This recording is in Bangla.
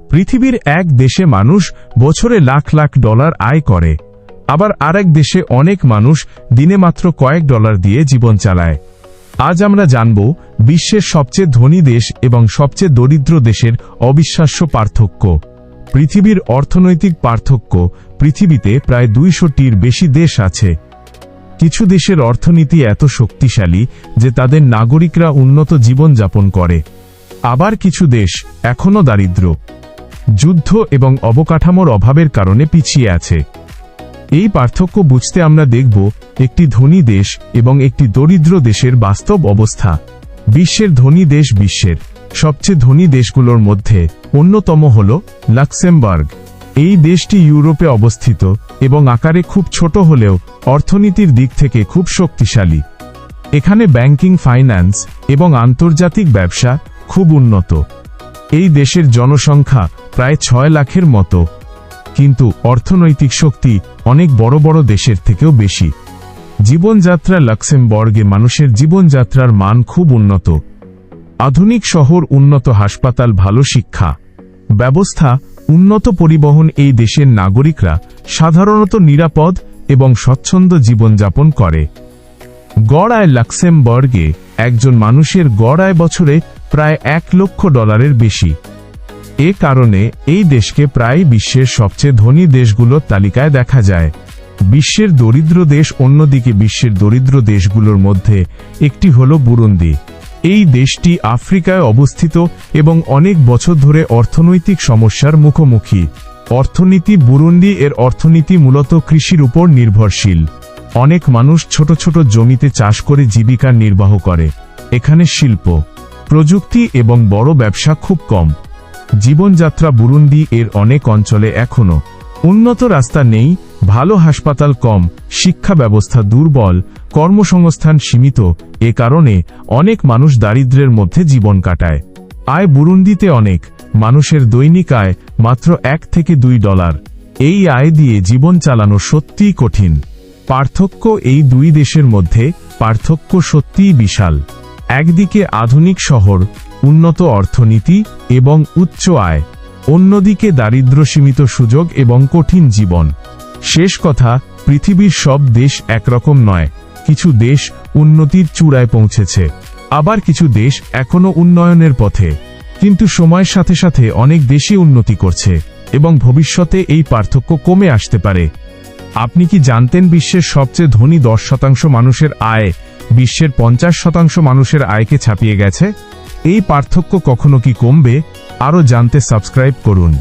পৃথিবীর এক দেশে মানুষ বছরে লাখ লাখ ডলার আয় করে, আবার আরেক দেশে অনেক মানুষ দিনে মাত্র কয়েক ডলার দিয়ে জীবন চালায়। আজ আমরা জানব বিশ্বের সবচেয়ে ধনী দেশ এবং সবচেয়ে দরিদ্র দেশের অবিশ্বাস্য পার্থক্য। পৃথিবীর অর্থনৈতিক পার্থক্য। পৃথিবীতে প্রায় 200টির বেশি দেশ আছে। কিছু দেশের অর্থনীতি এত শক্তিশালী যে তাদের নাগরিকরা উন্নত জীবন যাপন করে, আবার কিছু দেশ এখনও দারিদ্র, যুদ্ধ এবং অবকাঠামোর অভাবের কারণে পিছিয়ে আছে। এই পার্থক্য বুঝতে আমরা দেখব একটি ধনী দেশ এবং একটি দরিদ্র দেশের বাস্তব অবস্থা। বিশ্বের ধনী দেশ। বিশ্বের সবচেয়ে ধনী দেশগুলোর মধ্যে অন্যতম হল লাক্সেমবার্গ। এই দেশটি ইউরোপে অবস্থিত এবং আকারে খুব ছোট হলেও অর্থনীতির দিক থেকে খুব শক্তিশালী। এখানে ব্যাংকিং, ফাইন্যান্স এবং আন্তর্জাতিক ব্যবসা খুব উন্নত। এই দেশের জনসংখ্যা প্রায় 6 লাখের মতো, কিন্তু অর্থনৈতিক শক্তি অনেক বড় বড় দেশের থেকেও বেশি। জীবনযাত্রা। লাক্সেমবার্গে মানুষের জীবনযাত্রার মান খুব উন্নত। আধুনিক শহর, উন্নত হাসপাতাল, ভালো শিক্ষা ব্যবস্থা, উন্নত পরিবহন। এই দেশের নাগরিকরা সাধারণত নিরাপদ এবং স্বচ্ছন্দ জীবনযাপন করে। গড় আয়। লাক্সেমবার্গে একজন মানুষের গড় আয় বছরে প্রায় $1 লক্ষ বেশি। এ কারণে এই দেশকে প্রায় বিশ্বের সবচেয়ে ধনী দেশগুলোর তালিকায় দেখা যায়। বিশ্বের দরিদ্র দেশ। অন্যদিকে বিশ্বের দরিদ্র দেশগুলোর মধ্যে একটি হল বুরুন্ডি। এই দেশটি আফ্রিকায় অবস্থিত এবং অনেক বছর ধরে অর্থনৈতিক সমস্যার মুখোমুখি। অর্থনীতি। বুরুন্ডি এর অর্থনীতি মূলত কৃষির উপর নির্ভরশীল। অনেক মানুষ ছোট ছোট জমিতে চাষ করে জীবিকা নির্বাহ করে। এখানে শিল্প, প্রযুক্তি এবং বড় ব্যবসা খুব কম। জীবনযাত্রা। বুরুন্ডি এর অনেক অঞ্চলে এখনও উন্নত রাস্তা নেই, ভালো হাসপাতাল কম, শিক্ষা ব্যবস্থা দুর্বল, কর্মসংস্থান সীমিত। এ কারণে অনেক মানুষ দারিদ্র্যের মধ্যে জীবন কাটায়। আয়। বুরুন্ডিতে অনেক মানুষের দৈনিক আয় মাত্র $1 থেকে $2। এই আয় দিয়ে জীবন চালানো সত্যিই কঠিন। পার্থক্য। এই দুই দেশের মধ্যে পার্থক্য সত্যিই বিশাল। একদিকে আধুনিক শহর, উন্নত অর্থনীতি এবং উচ্চ আয়, অন্যদিকে দারিদ্র্য, সীমিত সুযোগ এবং কঠিন জীবন। শেষ কথা, পৃথিবীর সব দেশ একরকম নয়। কিছু দেশ উন্নতির চূড়ায় পৌঁছেছে, আবার কিছু দেশ এখনও উন্নয়নের পথে। কিন্তু সময়ের সাথে সাথে অনেক দেশই উন্নতি করছে এবং ভবিষ্যতে এই পার্থক্য কমে আসতে পারে। আপনি কি জানতেন বিশ্বের সবচেয়ে ধনী 10% মানুষের আয় বিশ্বের 50% মানুষের আয়কে ছাপিয়ে গেছে? এই পার্থক্য কখনো কি কমবে? আরও জানতে সাবস্ক্রাইব করুন।